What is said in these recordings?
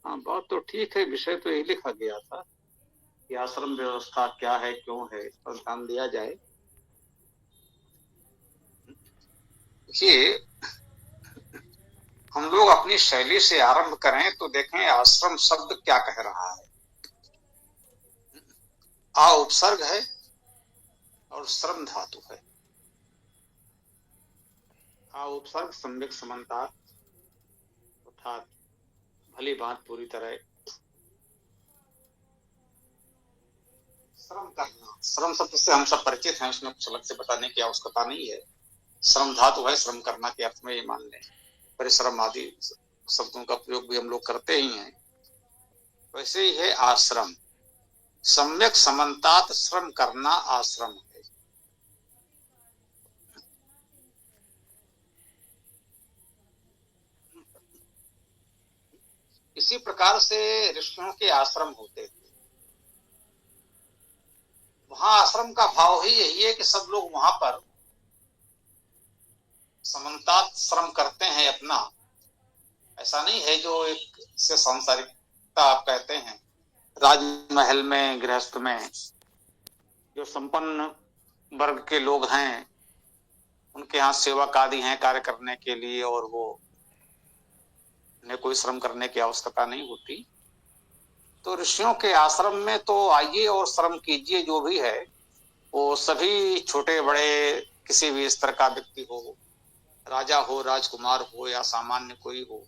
हाँ, बात तो ठीक है। विषय तो यही लिखा गया था कि आश्रम व्यवस्था क्या है, क्यों है, इस पर ध्यान दिया जाए। देखिए, हम लोग अपनी शैली से आरंभ करें तो देखें आश्रम शब्द क्या कह रहा है। आ उपसर्ग है और श्रम धातु है। आ उपसर्ग सम्यक समानता अर्थात भली बात पूरी तरह। श्रम करना, श्रम शब्द से हम सब परिचित हैं, उसमें कुछ अलग से बताने की आवश्यकता नहीं है। श्रम धातु है, श्रम करना के अर्थ में ये मान लें। परिश्रम आदि शब्दों का प्रयोग भी हम लोग करते ही हैं। वैसे ही है आश्रम। सम्यक समन्तात श्रम करना आश्रम है। इसी प्रकार से ऋषियों के आश्रम होते थे। वहां आश्रम का भाव ही यही है कि सब लोग वहां पर समन्तात श्रम करते हैं अपना। ऐसा नहीं है जो एक से सांसारिकता आप कहते हैं। राजमहल में, गृहस्थ में जो संपन्न वर्ग के लोग हैं, उनके यहाँ सेवक आदि हैं कार्य करने के लिए, और वो उन्हें कोई श्रम करने की आवश्यकता नहीं होती। तो ऋषियों के आश्रम में तो आइए और श्रम कीजिए। जो भी है वो सभी छोटे बड़े किसी भी स्तर का व्यक्ति हो, राजा हो, राजकुमार हो या सामान्य कोई हो,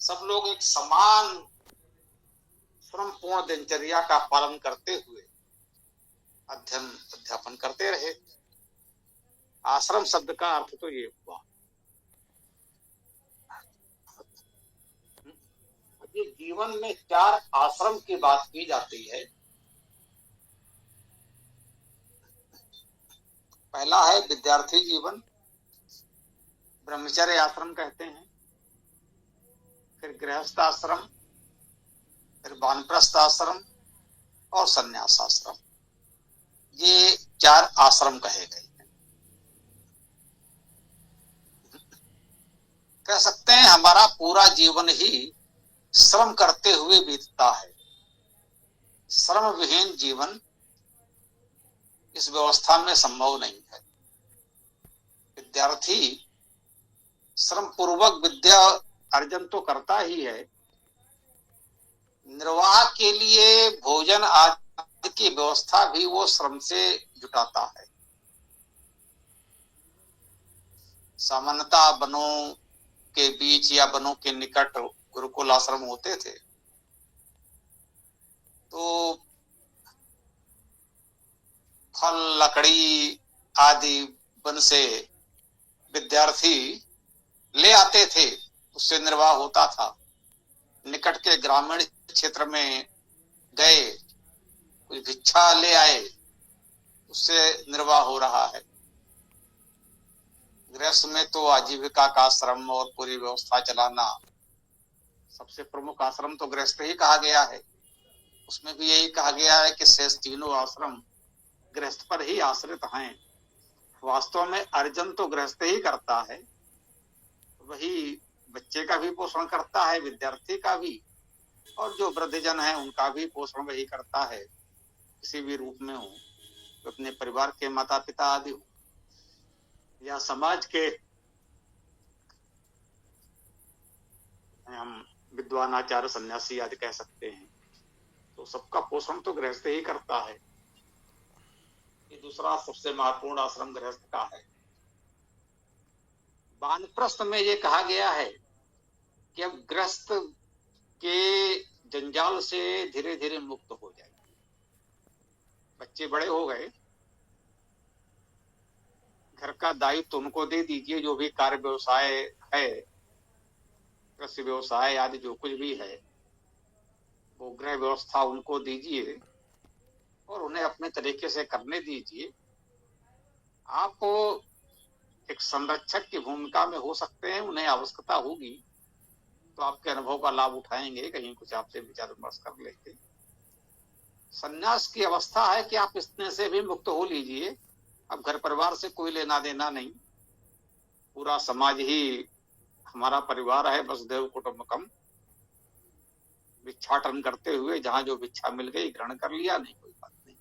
सब लोग एक समान श्रम पूर्ण दिनचर्या का पालन करते हुए अध्ययन अध्यापन करते रहे। आश्रम शब्द का अर्थ तो ये हुआ। ये जीवन में 4 आश्रम की बात की जाती है। पहला है विद्यार्थी जीवन, ब्रह्मचर्य आश्रम कहते हैं। फिर गृहस्थ आश्रम, फिर वानप्रस्थ आश्रम और संन्यास आश्रम। ये 4 आश्रम कहे गए हैं। कह सकते हैं हमारा पूरा जीवन ही श्रम करते हुए बीतता है। श्रम विहीन जीवन इस व्यवस्था में संभव नहीं है। विद्यार्थी श्रम पूर्वक विद्या अर्जन तो करता ही है, निर्वाह के लिए भोजन आदि की व्यवस्था भी वो श्रम से जुटाता है। सामान्यतः वनों के बीच या वनों के निकट गुरुकुल आश्रम होते थे, तो फल लकड़ी आदि वन से विद्यार्थी ले आते थे, उससे निर्वाह होता था। निकट के ग्रामीण क्षेत्र में गए, कुछ भिक्षा ले आए, उससे निर्वाह हो रहा है। गृहस्थ में तो आजीविका का श्रम और पूरी व्यवस्था चलाना, सबसे प्रमुख आश्रम तो गृहस्थ ही कहा गया है। उसमें भी यही कहा गया है कि शेष तीनों आश्रम गृहस्थ पर ही आश्रित हैं। वास्तव में अर्जन तो गृहस्थ ही करता है, वही बच्चे का भी पोषण करता है, विद्यार्थी का भी, और जो वृद्धजन है उनका भी पोषण वही करता है, किसी भी रूप में हो, तो अपने परिवार के माता पिता आदि हो या समाज के हम विद्वान आचार्य सन्यासी आदि कह सकते हैं। तो सबका पोषण तो गृहस्थ ही करता है। ये दूसरा सबसे महत्वपूर्ण आश्रम गृहस्थ का है। वानप्रस्थ में ये कहा गया है कि अब गृहस्थ के जंजाल से धीरे धीरे मुक्त हो जाए। बच्चे बड़े हो गए, घर का दायित्व उनको दे दीजिए। जो भी कार्य व्यवसाय है, कृषि व्यवसाय आदि जो कुछ भी है, वो गृह व्यवस्था उनको दीजिए और उन्हें अपने तरीके से करने दीजिए। आप एक संरक्षक की भूमिका में हो सकते हैं, उन्हें आवश्यकता होगी तो आपके अनुभव का लाभ उठाएंगे, कहीं कुछ आपसे विचार विमर्श कर लेंगे। संन्यास की अवस्था है कि आप इसमें से भी मुक्त हो लीजिए। अब घर परिवार से कोई लेना देना नहीं, पूरा समाज ही हमारा परिवार है, वसुधैव कुटुंबकम। भिक्षाटन करते हुए जहां जो भिक्षा मिल गई ग्रहण कर लिया, नहीं कोई बात नहीं।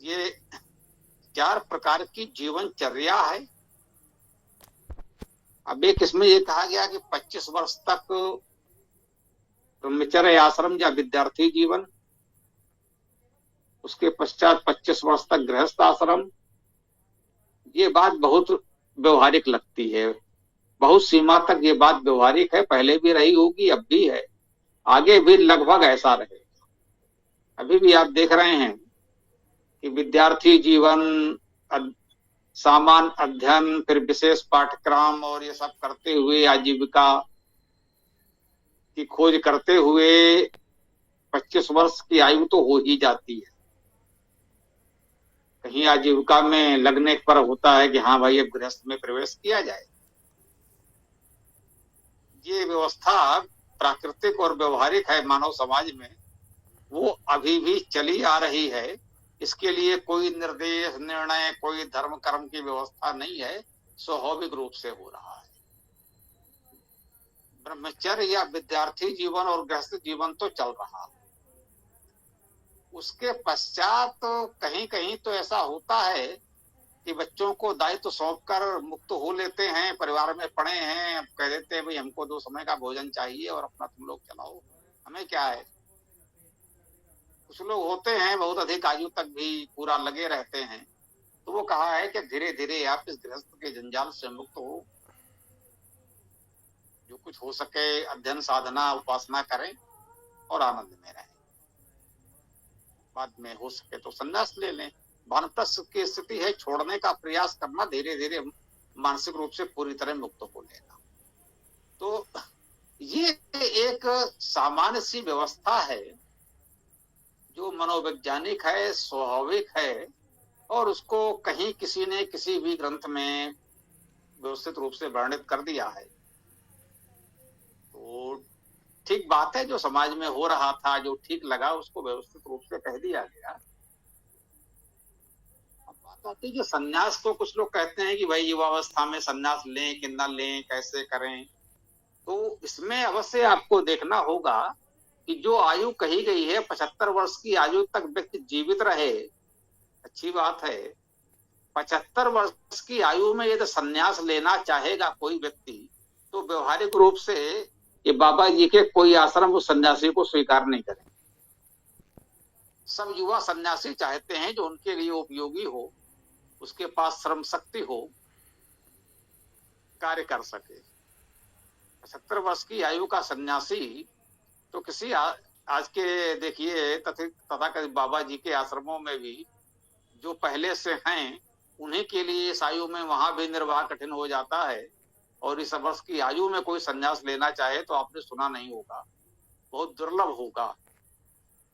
ये 4 प्रकार की जीवनचर्या है। अब एक इसमें ये कहा गया कि 25 वर्ष तक ब्रह्मचर्य आश्रम या विद्यार्थी जीवन, उसके पश्चात 25 वर्ष तक गृहस्थ आश्रम। ये बात बहुत व्यवहारिक लगती है, बहुत सीमा तक ये बात व्यवहारिक है, पहले भी रही होगी, अब भी है, आगे भी लगभग ऐसा रहेगा। अभी भी आप देख रहे हैं कि विद्यार्थी जीवन, सामान्य अध्ययन, फिर विशेष पाठ्यक्रम और ये सब करते हुए आजीविका की खोज करते हुए 25 वर्ष की आयु तो हो ही जाती है। कहीं आजीविका में लगने पर होता है कि हाँ भाई अब गृहस्थ में प्रवेश किया जाए। ये व्यवस्था प्राकृतिक और व्यवहारिक है मानव समाज में, वो अभी भी चली आ रही है। इसके लिए कोई निर्देश, निर्णय, कोई धर्म कर्म की व्यवस्था नहीं है, स्वाभाविक रूप से हो रहा है। ब्रह्मचर्य या विद्यार्थी जीवन और गृहस्थ जीवन तो चल रहा है। उसके पश्चात तो कहीं कहीं तो ऐसा होता है कि बच्चों को दायित्व सौंपकर मुक्त हो लेते हैं, परिवार में पड़े हैं, अब कह देते हैं भाई हमको 2 समय का भोजन चाहिए और अपना तुम लोग चलाओ, हमें क्या है। कुछ लोग होते हैं बहुत अधिक आयु तक भी पूरा लगे रहते हैं, तो वो कहा है कि धीरे धीरे आप इस गृहस्थ के जंजाल से मुक्त हो, जो कुछ हो सके अध्ययन, साधना, उपासना करें और आनंद में रहें। बाद में हो सके तो संन्यास ले लें। वानप्रस्थ की स्थिति है छोड़ने का प्रयास करना, धीरे धीरे मानसिक रूप से पूरी तरह मुक्त हो लेना। तो ये एक सामान्य सी व्यवस्था है जो मनोवैज्ञानिक है, स्वाभाविक है, और उसको कहीं किसी ने किसी भी ग्रंथ में व्यवस्थित रूप से वर्णित कर दिया है। तो ठीक बात है, जो समाज में हो रहा था, जो ठीक लगा, उसको व्यवस्थित रूप से कह दिया गया। अब बात आती है कि संन्यास, तो कुछ लोग कहते हैं कि भाई युवावस्था में संन्यास लें कि न लें, कैसे करें। तो इसमें अवश्य आपको देखना होगा कि जो आयु कही गई है 75 वर्ष की आयु तक व्यक्ति जीवित रहे, अच्छी बात है। 75 वर्ष की आयु में यदि संन्यास लेना चाहेगा कोई व्यक्ति, तो व्यवहारिक रूप से ये बाबा जी के कोई आश्रम उस सन्यासी को स्वीकार नहीं करें। सब युवा सन्यासी चाहते हैं जो उनके लिए उपयोगी हो, उसके पास श्रम शक्ति हो, कार्य कर सके। 75 वर्ष की आयु का सन्यासी तो किसी आज के देखिए तथाकथित बाबा जी के आश्रमों में भी जो पहले से हैं, उन्हीं के लिए इस आयु में वहां भी निर्वाह कठिन हो जाता है। और इस वर्ष की आयु में कोई संन्यास लेना चाहे तो आपने सुना नहीं होगा, बहुत दुर्लभ होगा।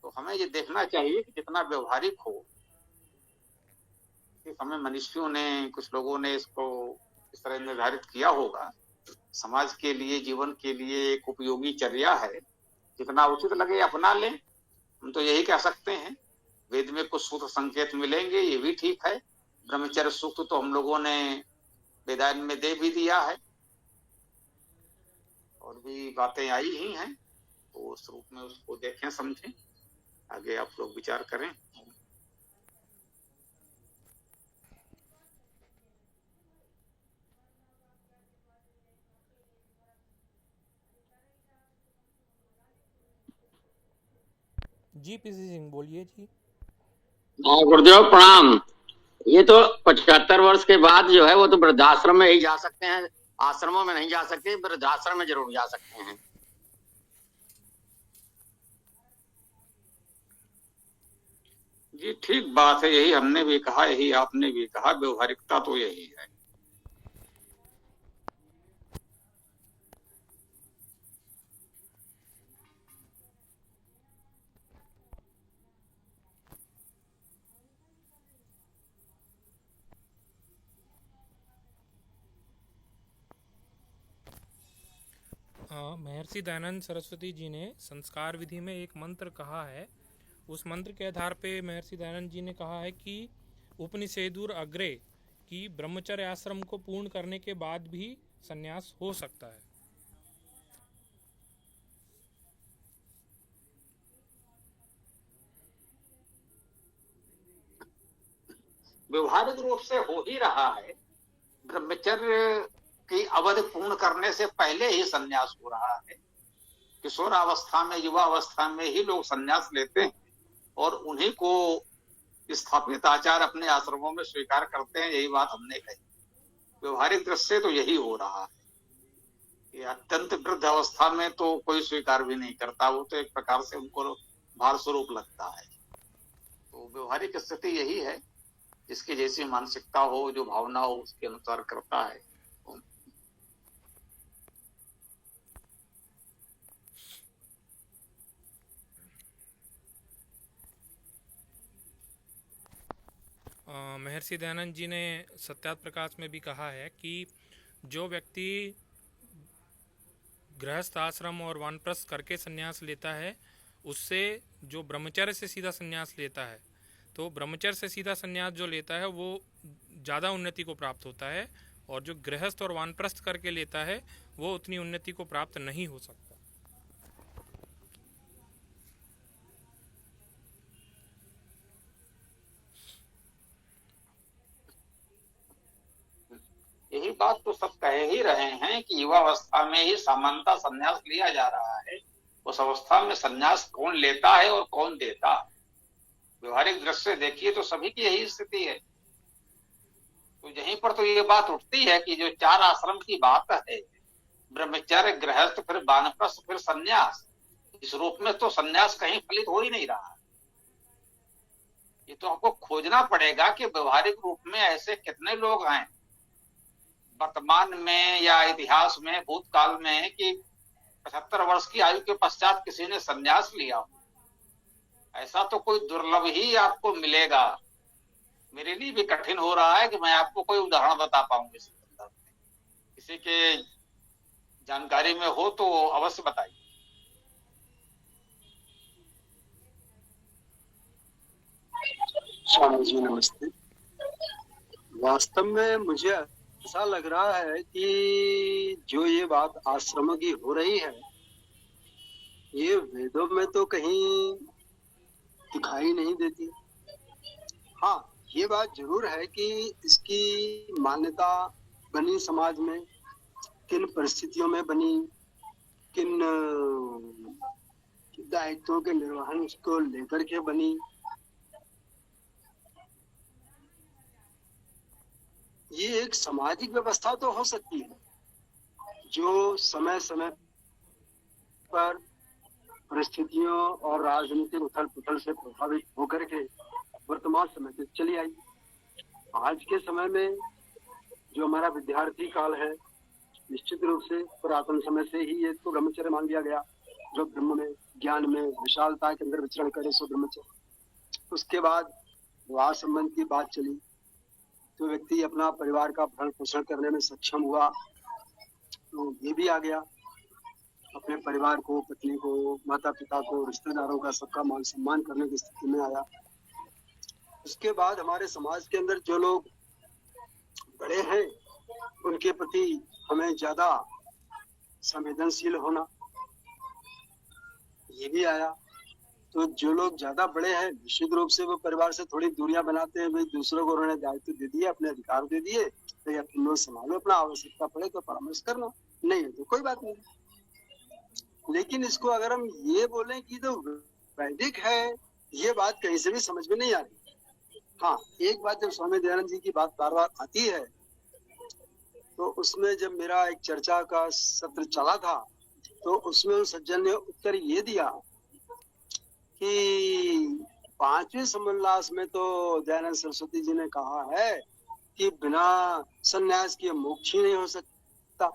तो हमें ये देखना चाहिए कि जितना व्यवहारिक हो। हमें मनुष्यों ने, कुछ लोगों ने इसको इस तरह निर्धारित किया होगा, समाज के लिए, जीवन के लिए एक उपयोगी चर्या है, जितना उचित लगे अपना लें। हम तो यही कह सकते हैं। वेद में कुछ सूत्र संकेत मिलेंगे, ये भी ठीक है। ब्रह्मचर्य सूक्त तो हम लोगों ने वेदांत में दे भी दिया है, और भी बातें आई ही हैं, तो उस रूप में उसको देखें, समझें, आगे आप लोग विचार करें। जी पीसी सिंह बोलिए जी। हाँ गुरुदेव प्रणाम। ये तो 75 वर्ष के बाद जो है वो तो वृद्धाश्रम में ही जा सकते हैं, आश्रमों में नहीं जा सकते, वृद्धाश्रम में जरूर जा सकते हैं। जी ठीक बात है, यही हमने भी कहा, यही आपने भी कहा, व्यवहारिकता तो यही है। महर्षि दयानंद सरस्वती जी ने संस्कार विधि में एक मंत्र कहा है। उस मंत्र के आधार पे महर्षि दयानंद जी ने कहा है कि उपनिषेदुर अग्रे कि ब्रह्मचर्य आश्रम को पूर्ण करने के बाद भी संन्यास हो सकता है। व्यवहारिक रूप से हो ही रहा है। ब्रह्मचर्य की अवधि पूर्ण करने से पहले ही संन्यास हो रहा है। किशोरावस्था में, युवावस्था में ही लोग संन्यास लेते हैं और उन्हीं को स्थापित आचार अपने आश्रमों में स्वीकार करते हैं। यही बात हमने कही। व्यवहारिक दृष्टि से तो यही हो रहा है कि अत्यंत वृद्ध अवस्था में तो कोई स्वीकार भी नहीं करता, वो तो एक प्रकार से उनको भार स्वरूप लगता है। तो व्यवहारिक स्थिति यही है, जिसकी जैसी मानसिकता हो, जो भावना हो, उसके अनुसार करता है। महर्षि दयानंद जी ने सत्यार्थ प्रकाश में भी कहा है कि जो व्यक्ति गृहस्थ आश्रम और वानप्रस्थ करके संन्यास लेता है, उससे जो ब्रह्मचर्य से सीधा संन्यास लेता है, तो ब्रह्मचर्य से सीधा संन्यास जो लेता है वो ज़्यादा उन्नति को प्राप्त होता है, और जो गृहस्थ और वानप्रस्थ करके लेता है वो उतनी उन्नति को प्राप्त नहीं हो सकता। यही बात तो सब कह ही रहे हैं कि युवावस्था में ही सामान्यतः संन्यास लिया जा रहा है। उस अवस्था में संन्यास कौन लेता है और कौन देता है? व्यवहारिक दृष्टि से देखिए तो सभी की यही स्थिति है। तो यहीं पर तो ये बात उठती है कि जो 4 आश्रम की बात है, ब्रह्मचर्य, गृहस्थ, फिर वानप्रस्थ, फिर संन्यास, इस रूप में तो संन्यास कहीं फलित हो ही नहीं रहा। ये तो आपको खोजना पड़ेगा कि व्यवहारिक रूप में ऐसे कितने लोग हैं वर्तमान में या इतिहास में, भूतकाल में, कि 75 वर्ष की आयु के पश्चात किसी ने संन्यास लिया हो। ऐसा तो कोई दुर्लभ ही आपको मिलेगा। मेरे लिए भी कठिन हो रहा है कि मैं आपको कोई उदाहरण बता पाऊं इस संदर्भ में। किसी के जानकारी में हो तो अवश्य बताइए। स्वामी जी नमस्ते। वास्तव में मुझे ऐसा लग रहा है कि जो ये बात आश्रम की हो रही है, ये वेदों में तो कहीं दिखाई नहीं देती। हाँ, ये बात जरूर है कि इसकी मान्यता बनी समाज में, किन परिस्थितियों में बनी, किन दायित्वों के निर्वहन को लेकर के बनी। ये एक सामाजिक व्यवस्था तो हो सकती है जो समय समय पर परिस्थितियों और राजनीतिक उथल पुथल से प्रभावित होकर के वर्तमान समय तक चली आई। आज के समय में जो हमारा विद्यार्थी काल है, निश्चित रूप से पुरातन समय से ही ये तो ब्रह्मचर्य मान लिया गया। जो ब्रह्म में, ज्ञान में, विशालता के अंदर विचरण करे सो ब्रह्मचर्य। उसके बाद विवाह संबंध की बात चली तो व्यक्ति अपना परिवार का भरण पोषण करने में सक्षम हुआ, तो ये भी आ गया। अपने परिवार को, पत्नी को, माता पिता को, रिश्तेदारों का सबका मान सम्मान करने की स्थिति में आया। उसके बाद हमारे समाज के अंदर जो लोग बड़े हैं उनके प्रति हमें ज्यादा संवेदनशील होना, ये भी आया। तो जो लोग ज्यादा बड़े हैं निश्चित रूप से वो परिवार से थोड़ी दूरियां बनाते हैं। भाई दूसरों को उन्होंने दायित्व दे दिए, अपने अधिकार दे दिए, तो या तुम लोग संभालो, अपना आवश्यकता पड़े तो परामर्श करना, नहीं तो कोई बात नहीं। लेकिन इसको अगर हम ये बोलें कि तो वैदिक है, ये बात कहीं से भी समझ में नहीं आ रही। हाँ, एक बात जब स्वामी दयानंद जी की बात बार बार आती है तो उसमें जब मेरा एक चर्चा का सत्र चला था तो उसमें उस सज्जन ने उत्तर ये दिया कि 5वें समोल्लास में तो दयानंद सरस्वती जी ने कहा है कि बिना संन्यास के मोक्ष ही नहीं हो सकता।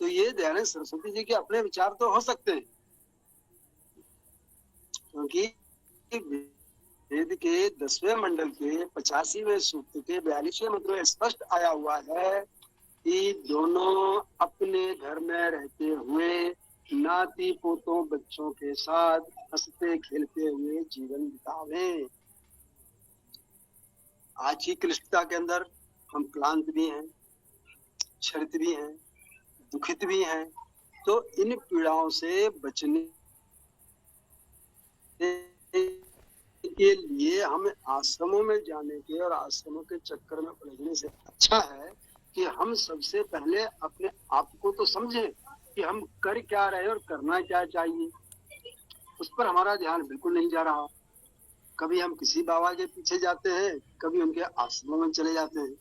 तो ये दयानंद सरस्वती जी के अपने विचार तो हो सकते हैं, क्योंकि वेद के 10वें मंडल के 85वें सूक्त के 42वें मंत्र में स्पष्ट आया हुआ है कि दोनों अपने घर में रहते हुए नाती पोतों बच्चों के साथ हंसते खेलते हुए जीवन बितावें। आज की क्लिष्टता के अंदर हम क्लांत भी हैं, क्षरित भी हैं, दुखित भी हैं। तो इन पीड़ाओं से बचने के लिए हमें आश्रमों में जाने के और आश्रमों के चक्कर में उलझने से अच्छा है कि हम सबसे पहले अपने आप को तो समझें कि हम कर क्या रहे और करना क्या चाहिए। उस पर हमारा ध्यान बिल्कुल नहीं जा रहा। कभी हम किसी बाबा के पीछे जाते हैं, कभी उनके आश्रमों में चले जाते हैं।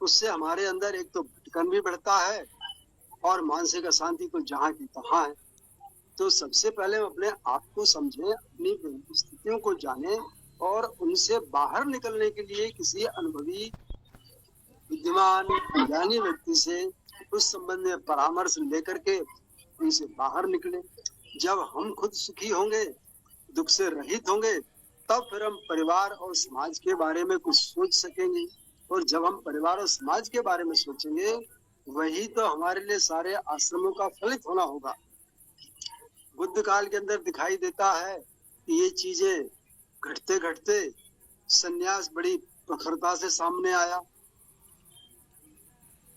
उससे हमारे अंदर एक तो भटकन भी बढ़ता है और मानसिक अशांति तो जहाँ की तहाँ है। तो सबसे पहले हम अपने आप को समझें, अपनी स्थितियों को जानें और उनसे बाहर निकलने के लिए किसी अनुभवी बुद्धिमान ज्ञानी व्यक्ति से उस संबंध में परामर्श लेकर के उनसे बाहर निकले। जब हम खुद सुखी होंगे, दुख से रहित होंगे, तब फिर हम परिवार और समाज के बारे में कुछ सोच सकेंगे। और जब हम परिवार और समाज के बारे में सोचेंगे, वही तो हमारे लिए सारे आश्रमों का फलित होना होगा। बुद्ध काल के अंदर दिखाई देता है कि ये चीजें घटते घटते सन्यास बड़ी प्रखरता से सामने आया।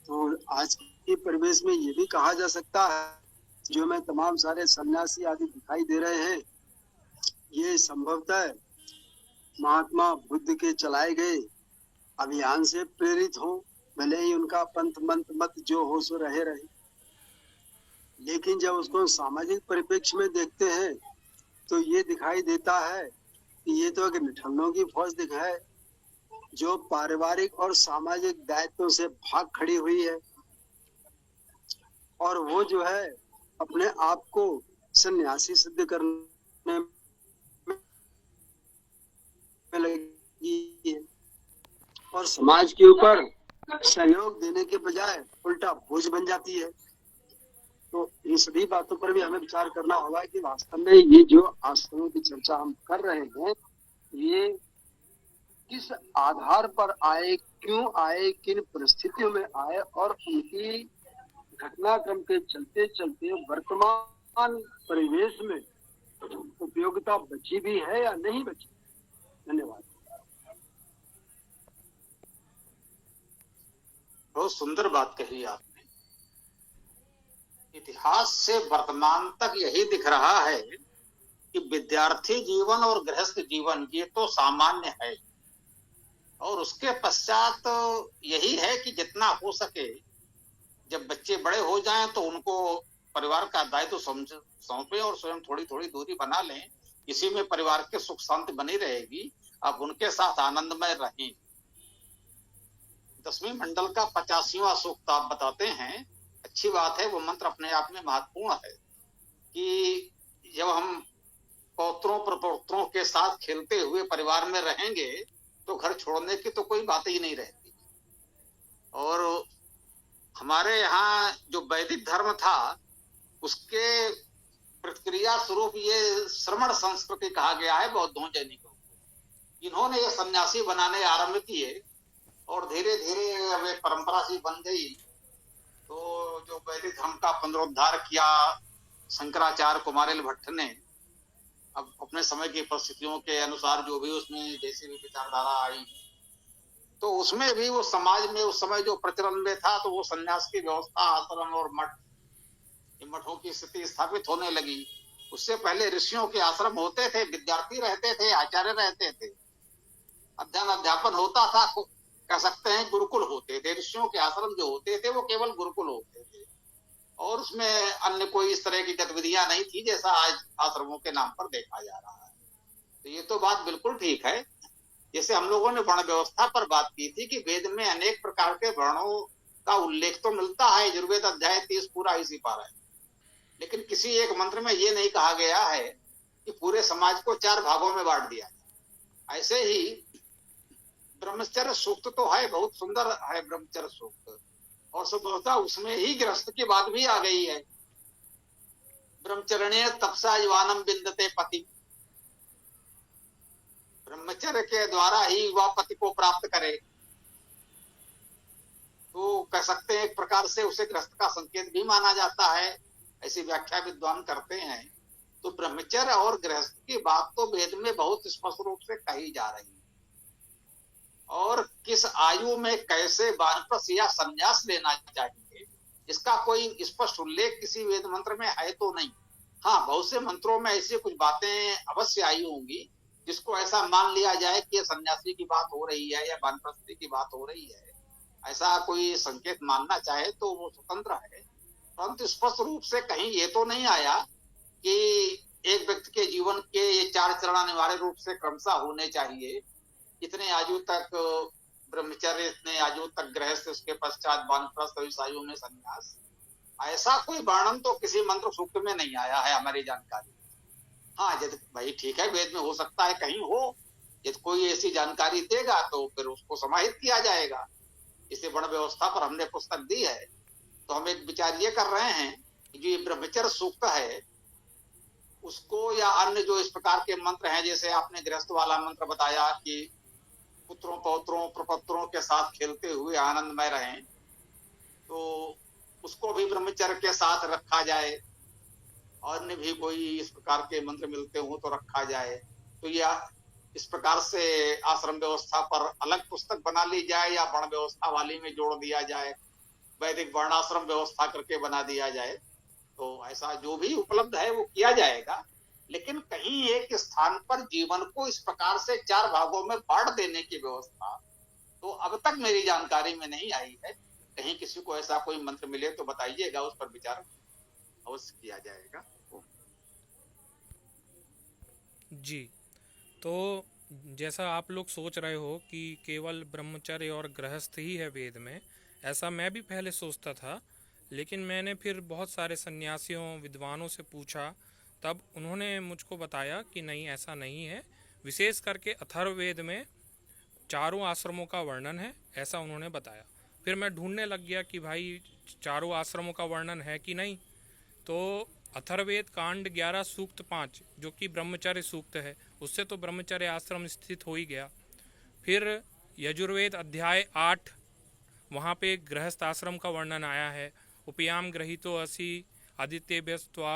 तो आज के परिवेश में ये भी कहा जा सकता है, जो में तमाम सारे सन्यासी आदि दिखाई दे रहे हैं, ये संभवतः महात्मा बुद्ध के चलाए गए अभियान से प्रेरित हो। भले ही उनका पंथ मंत्र मत जो हो सो रहे, लेकिन जब उसको सामाजिक परिप्रेक्ष्य में देखते हैं तो ये दिखाई देता है कि ये तो एक निठल्लों की फौज दिखाए जो पारिवारिक और सामाजिक दायित्वों से भाग खड़ी हुई है। और वो जो है अपने आप को सन्यासी सिद्ध करने में लगी है और समाज के ऊपर सहयोग देने के बजाय उल्टा बोझ बन जाती है। तो इन सभी बातों पर भी हमें विचार करना होगा कि वास्तव में ये जो आश्रमों की चर्चा हम कर रहे हैं, ये किस आधार पर आए, क्यों आए, किन परिस्थितियों में आए और उनकी घटनाक्रम के चलते चलते वर्तमान परिवेश में उपयोगिता बची भी है या नहीं बची। धन्यवाद। बहुत सुंदर बात कही आपने। इतिहास से वर्तमान तक यही दिख रहा है कि विद्यार्थी जीवन और गृहस्थ जीवन ये तो सामान्य है, और उसके पश्चात यही है कि जितना हो सके जब बच्चे बड़े हो जाएं तो उनको परिवार का दायित्व सौंपे और स्वयं थोड़ी थोड़ी दूरी बना लें। इसी में परिवार के सुख शांति बनी रहेगी। अब उनके साथ आनंदमय रहें। 10वें मंडल का 85वां सूक्त आप बताते हैं। अच्छी बात है, वो मंत्र अपने आप में महत्वपूर्ण है कि जब हम पौत्रों प्रपौत्रों के साथ खेलते हुए परिवार में रहेंगे तो घर छोड़ने की तो कोई बात ही नहीं रहती। और हमारे यहाँ जो वैदिक धर्म था उसके प्रतिक्रिया स्वरूप ये श्रमण संस्कृति कहा गया है बौद्धों जैनिकों को। इन्होंने ये सन्यासी बनाने आरंभ किए और धीरे धीरे अब एक परंपरा सी बन गई। तो जो वैदिक धर्म का पुनरुद्धार किया शंकराचार्य कुमारिल भट्ट ने, अब अपने समय की परिस्थितियों के अनुसार जो भी उसमें जैसी भी विचारधारा आई, तो उसमें भी वो समाज में उस समय जो प्रचलन में था तो वो सन्यास की व्यवस्था, आश्रम और मठों की स्थिति स्थापित होने लगी। उससे पहले ऋषियों के आश्रम होते थे, विद्यार्थी रहते थे, आचार्य रहते थे, अध्ययन अध्यापन होता था, कह सकते हैं गुरुकुल होते थे। ऋषियों के आश्रम जो होते थे वो केवल गुरुकुल होते थे और उसमें अन्य कोई इस तरह की गतिविधियां नहीं थी जैसा आज आश्रमों के नाम पर देखा जा रहा है। तो ये तो बात बिल्कुल ठीक है। जैसे हम लोगों ने वर्ण व्यवस्था पर बात की थी कि वेद में अनेक प्रकार के वर्णों का उल्लेख तो मिलता है। यजुर्वेद अध्याय 30 पूरा इसी पर है, लेकिन किसी एक मंत्र में ये नहीं कहा गया है कि पूरे समाज को 4 भागों में बांट दिया। ऐसे ही ब्रह्मचर्य सूक्त तो है, बहुत सुंदर है ब्रह्मचर्य सूक्त, और संभवतः उसमें ही गृहस्थ की बात भी आ गई है। ब्रह्मचर्य तपसा युवानम विंदते पति, ब्रह्मचर्य के द्वारा ही वह पति को प्राप्त करे। तो कह सकते हैं एक प्रकार से उसे गृहस्थ का संकेत भी माना जाता है, ऐसी व्याख्या विद्वान करते हैं। तो ब्रह्मचर्य और गृहस्थ की बात तो वेद में बहुत स्पष्ट रूप से कही जा रही है, और किस आयु में कैसे वानप्रस्थ या संन्यास लेना चाहिए इसका कोई स्पष्ट उल्लेख किसी वेद मंत्र में है तो नहीं। हाँ, बहुत से मंत्रों में ऐसी कुछ बातें अवश्य आई होंगी जिसको ऐसा मान लिया जाए कि ये सन्यासी की बात हो रही है या वानप्रस्थी की बात हो रही है, ऐसा कोई संकेत मानना चाहे तो वो स्वतंत्र है। परंतु स्पष्ट रूप से कहीं ये तो नहीं आया कि एक व्यक्ति के जीवन के ये 4 चरण अनिवार्य रूप से क्रमशः होने चाहिए। इतने आयु तक ब्रह्मचर्य, इतने आयु तक गृहस्थ, उसके पश्चात वानप्रस्थ, इस आयु में संन्यास, ऐसा कोई वर्णन तो किसी मंत्र सूक्त में नहीं आया है हमारी जानकारी। हाँ, यदि भाई ठीक है, वेद में हो सकता है कहीं हो, यदि कोई ऐसी जानकारी देगा तो फिर उसको समाहित किया जाएगा। इसे वर्ण व्यवस्था पर हमने पुस्तक दी है, तो हम एक विचार ये कर रहे हैं कि जो ये ब्रह्मचर्य सूक्त है उसको, या अन्य जो इस प्रकार के मंत्र हैं, जैसे आपने गृहस्थ वाला मंत्र बताया कि पुत्रों पौत्रों प्रपत्रों के साथ खेलते हुए आनंदमय रहें, तो उसको भी ब्रह्मचर्य के साथ रखा जाए। अन्य भी कोई इस प्रकार के मंत्र मिलते हो तो रखा जाए। तो यह इस प्रकार से आश्रम व्यवस्था पर अलग पुस्तक बना ली जाए, या वर्ण व्यवस्था वाली में जोड़ दिया जाए, वैदिक वर्णाश्रम व्यवस्था करके बना दिया जाए। तो ऐसा जो भी उपलब्ध है वो किया जाएगा, लेकिन कहीं एक स्थान पर जीवन को इस प्रकार से 4 भागों में बांट देने की व्यवस्था तो अब तक मेरी जानकारी में नहीं आई है। कहीं किसी को ऐसा कोई मंत्र मिले तो बताइएगा, उस पर विचार अवश्य किया जाएगा। जी, तो जैसा आप लोग सोच रहे हो कि केवल ब्रह्मचर्य और गृहस्थ ही है वेद में, ऐसा मैं भी पहले सोचता था। लेकिन मैंने फिर बहुत सारे सन्यासियों विद्वानों से पूछा, तब उन्होंने मुझको बताया कि नहीं, ऐसा नहीं है। विशेष करके अथर्ववेद में 4 आश्रमों का वर्णन है, ऐसा उन्होंने बताया। फिर मैं ढूंढने लग गया कि भाई 4 आश्रमों का वर्णन है कि नहीं। तो अथर्ववेद कांड 11 सूक्त 5 जो कि ब्रह्मचर्य सूक्त है, उससे तो ब्रह्मचर्य आश्रम स्थित हो ही गया। फिर यजुर्वेद अध्याय 8, वहाँ पे गृहस्थ आश्रम का वर्णन आया है। उपयाम ग्रहीतो असि आदित्यभ्यस्त्वा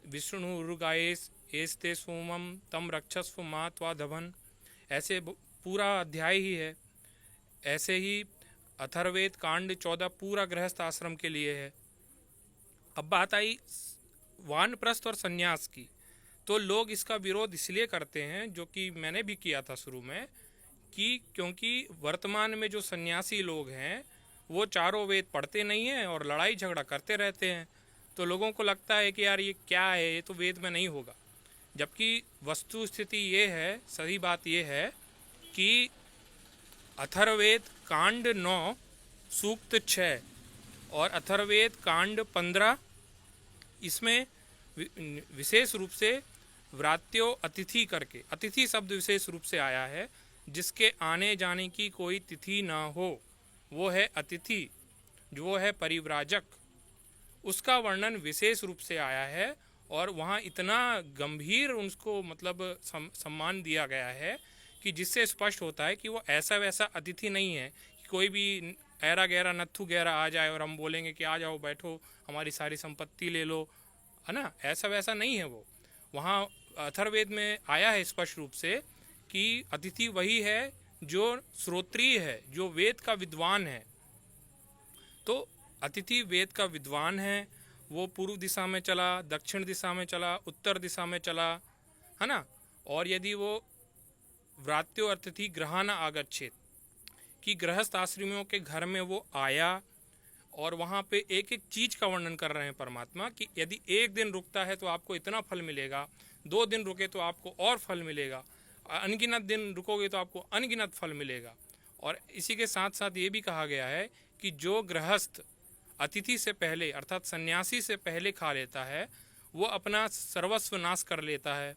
विष्णुरुगायेस एस्ते सोमम तम रक्षस्व मा त्वा धवन, ऐसे पूरा अध्याय ही है। ऐसे ही अथर्ववेद कांड 14 पूरा गृहस्थ आश्रम के लिए है। अब बात आई वानप्रस्थ और सन्यास की, तो लोग इसका विरोध इसलिए करते हैं, जो कि मैंने भी किया था शुरू में, कि क्योंकि वर्तमान में जो सन्यासी लोग हैं वो 4 वेद पढ़ते नहीं हैं और लड़ाई झगड़ा करते रहते हैं। तो लोगों को लगता है कि यार ये क्या है, ये तो वेद में नहीं होगा। जबकि वस्तु स्थिति ये है, सही बात ये है कि अथर्ववेद कांड 9 सूक्त 6 और अथर्ववेद कांड 15, इसमें विशेष रूप से व्रात्यो अतिथि करके, अतिथि शब्द विशेष रूप से आया है। जिसके आने जाने की कोई तिथि ना हो वो है अतिथि, जो है परिव्राजक, उसका वर्णन विशेष रूप से आया है। और वहाँ इतना गंभीर उसको मतलब सम्मान दिया गया है कि जिससे स्पष्ट होता है कि वो ऐसा वैसा अतिथि नहीं है कि कोई भी ऐरा गहरा नत्थु गहरा आ जाए और हम बोलेंगे कि आ जाओ बैठो हमारी सारी संपत्ति ले लो, है ना। ऐसा वैसा नहीं है वो। वहाँ अथर्ववेद में आया है स्पष्ट रूप से कि अतिथि वही है जो श्रोत्रिय है, जो वेद का विद्वान है। तो अतिथि वेद का विद्वान है, वो पूर्व दिशा में चला, दक्षिण दिशा में चला, उत्तर दिशा में चला, है ना। और यदि वो व्रात्यो अतिथि ग्रहाना आगच्छेत, कि गृहस्थ आश्रमियों के घर में वो आया और वहाँ पे एक एक चीज़ का वर्णन कर रहे हैं परमात्मा, कि यदि 1 दिन रुकता है तो आपको इतना फल मिलेगा, 2 दिन रुके तो आपको और फल मिलेगा, अनगिनत दिन रुकोगे तो आपको अनगिनत फल मिलेगा। और इसी के साथ साथ ये भी कहा गया है कि जो गृहस्थ अतिथि से पहले अर्थात सन्यासी से पहले खा लेता है वो अपना सर्वस्व नाश कर लेता है।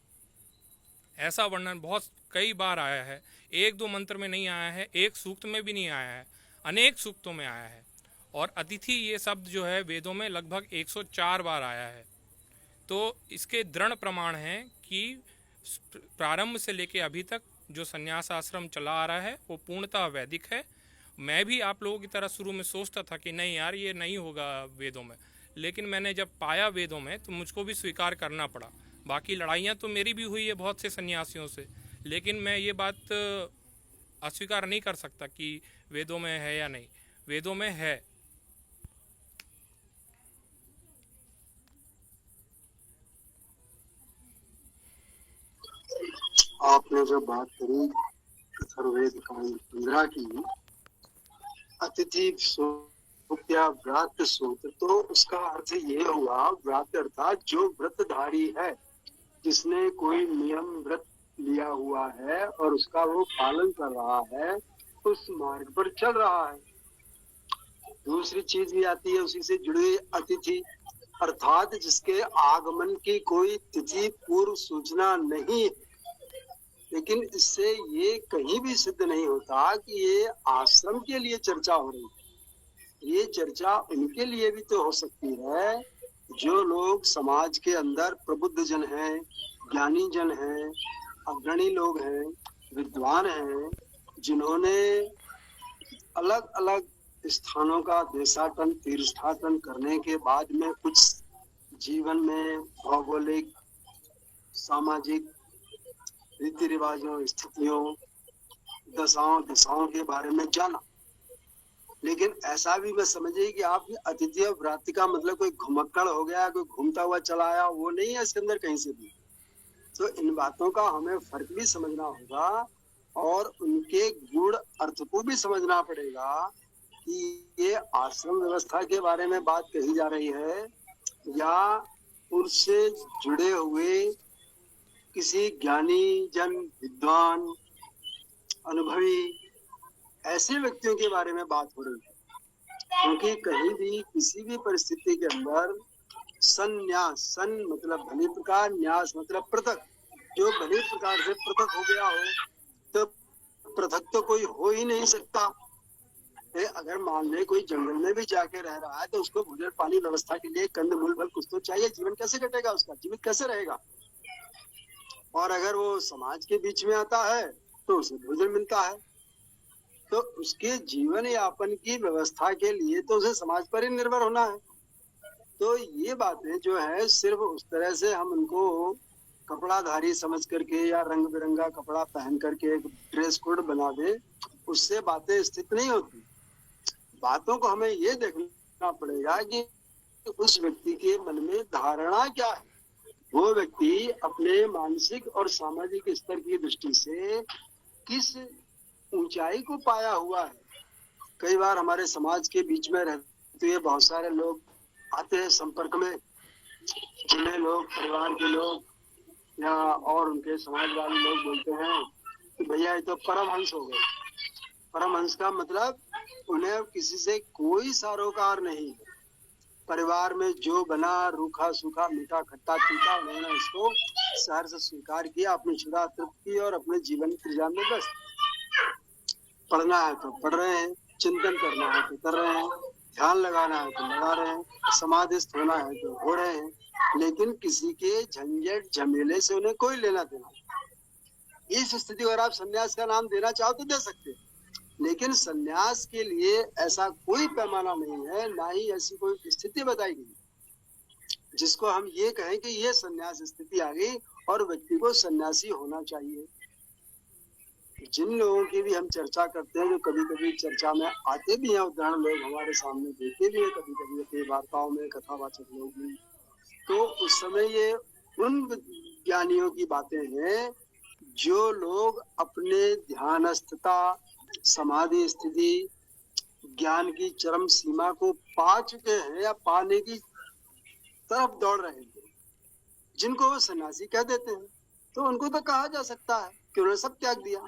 ऐसा वर्णन बहुत कई बार आया है, 1-2 मंत्र में नहीं आया है, 1 सूक्त में भी नहीं आया है, अनेक सूक्तों में आया है। और अतिथि ये शब्द जो है वेदों में लगभग 104 बार आया है। तो इसके दृढ़ प्रमाण हैं कि प्रारंभ से लेकर अभी तक जो संन्यास आश्रम चला आ रहा है वो पूर्णतः वैदिक है। मैं भी आप लोगों की तरह शुरू में सोचता था कि नहीं यार ये नहीं होगा वेदों में, लेकिन मैंने जब पाया वेदों में तो मुझको भी स्वीकार करना पड़ा। बाकी लड़ाइयाँ तो मेरी भी हुई है बहुत से सन्यासियों से, लेकिन मैं ये बात अस्वीकार नहीं कर सकता कि वेदों में है या नहीं, वेदों में है। आपने जो बात करी अथर्ववेद कांड 15 की, अतिथि सोत्या व्रत सूत्र, तो उसका अर्थ ये हुआ, व्रत अर्थात जो व्रतधारी है, जिसने कोई नियम व्रत लिया हुआ है और उसका वो पालन कर रहा है, उस मार्ग पर चल रहा है। दूसरी चीज भी आती है उसी से जुड़ी, अतिथि अर्थात जिसके आगमन की कोई तिथि पूर्व सूचना नहीं है, लेकिन इससे ये कहीं भी सिद्ध नहीं होता कि ये आश्रम के लिए चर्चा हो रही है। ये चर्चा उनके लिए भी तो हो सकती है जो लोग समाज के अंदर प्रबुद्ध जन हैं, ज्ञानी जन हैं, अग्रणी लोग हैं, विद्वान हैं, जिन्होंने अलग अलग स्थानों का देशाटन तीर्थाटन करने के बाद में कुछ जीवन में भौगोलिक, सामाजिक रीति रिवाजों, स्थितियों, दिशाओं के बारे में जाना। लेकिन ऐसा भी मत समझिए कि आप अतिथि और व्राति का मतलब कोई घुमक्कड़ हो गया, कोई घूमता हुआ चला आया, वो नहीं है इसके अंदर कहीं से भी। तो इन बातों का हमें फर्क भी समझना होगा और उनके गूढ़ अर्थ को भी समझना पड़ेगा कि ये आश्रम व्यवस्था के बारे में बात कही जा रही है या उससे जुड़े हुए किसी ज्ञानी जन, विद्वान, अनुभवी ऐसे व्यक्तियों के बारे में बात हो रही है। क्योंकि कहीं भी किसी भी परिस्थिति के अंदर संन्यास, सन मतलब भली प्रकार, न्यास मतलब पृथक, जो भली प्रकार से पृथक हो गया हो, तो पृथक तो कोई हो ही नहीं सकता। अगर मान ले कोई जंगल में भी जाके रह रहा है तो उसको भोजन पानी व्यवस्था के लिए कंद मूल फल कुछ तो चाहिए, जीवन कैसे कटेगा उसका, जीवित कैसे रहेगा। और अगर वो समाज के बीच में आता है तो उसे भोजन मिलता है, तो उसके जीवन यापन की व्यवस्था के लिए तो उसे समाज पर ही निर्भर होना है। तो ये बातें जो है सिर्फ उस तरह से हम उनको कपड़ाधारी समझ करके या रंग बिरंगा कपड़ा पहन करके एक ड्रेस कोड बना दे, उससे बातें स्थित नहीं होती। बातों को हमें ये देखना पड़ेगा कि उस व्यक्ति के मन में धारणा क्या है, वो व्यक्ति अपने मानसिक और सामाजिक स्तर की दृष्टि से किस ऊंचाई को पाया हुआ है। कई बार हमारे समाज के बीच में रहते हुए बहुत सारे लोग आते हैं संपर्क में, जिन्हें लोग परिवार के लोग या और उनके समाज वाले लोग बोलते हैं कि भैया ये तो परमहंस हो गए। परमहंस का मतलब उन्हें किसी से कोई सरोकार नहीं है। परिवार में जो बना, रूखा सूखा मीठा खट्टा तीखा, उन्होंने इसको सहर से स्वीकार किया, अपनी क्षुधा तृप्त की और अपने जीवन क्रिया में व्यस्त। पढ़ना है तो पढ़ रहे हैं, चिंतन करना है तो कर रहे हैं, ध्यान लगाना है तो लगा रहे हैं, समाधिस्थ होना है तो हो रहे हैं, लेकिन किसी के झंझट झमेले से उन्हें कोई लेना देना। इस स्थिति को अगर आप संन्यास का नाम देना चाहो तो दे सकते हैं, लेकिन संन्यास के लिए ऐसा कोई पैमाना नहीं है, ना ही ऐसी कोई स्थिति बताई गई जिसको हम ये कहें कि ये संन्यास स्थिति आ गई और व्यक्ति को सन्यासी होना चाहिए। जिन लोगों की भी हम चर्चा करते हैं, जो कभी कभी चर्चा में आते भी हैं, उदाहरण लोग हमारे सामने देते भी हैं कभी कभी अपनी वार्ताओं में, कथावाचक लोग भी, तो उस समय ये उन ज्ञानियों की बातें हैं जो लोग अपने ध्यानस्थता, समाधि स्थिति, ज्ञान की चरम सीमा को पा चुके हैं या पाने की तरफ दौड़ रहे हैं, जिनको वो सन्यासी कह देते हैं। तो उनको तो कहा जा सकता है कि उन्होंने सब त्याग दिया,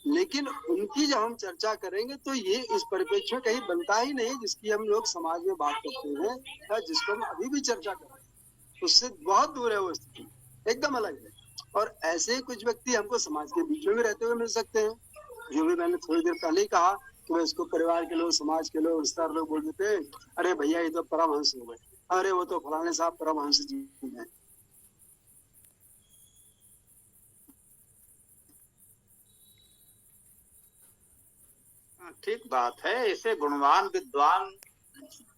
लेकिन उनकी जब हम चर्चा करेंगे तो ये इस परिप्रेक्ष्य में कहीं बनता ही नहीं जिसकी हम लोग समाज में बात करते हैं या जिसको हम अभी भी चर्चा कर रहे हैं, उससे बहुत दूर है वो स्थिति, एकदम अलग है। और ऐसे कुछ व्यक्ति हमको समाज के बीच में भी रहते हुए मिल सकते हैं, जो भी मैंने थोड़ी देर पहले ही कहा कि मैं इसको परिवार के लोग, समाज के लोग, रिश्तेदार लोग बोल देते हैं, अरे भैया ये तो परमहंस हो गए, अरे वो तो फलाने साहब परमहंस जी हैं। ठीक बात है, ऐसे गुणवान विद्वान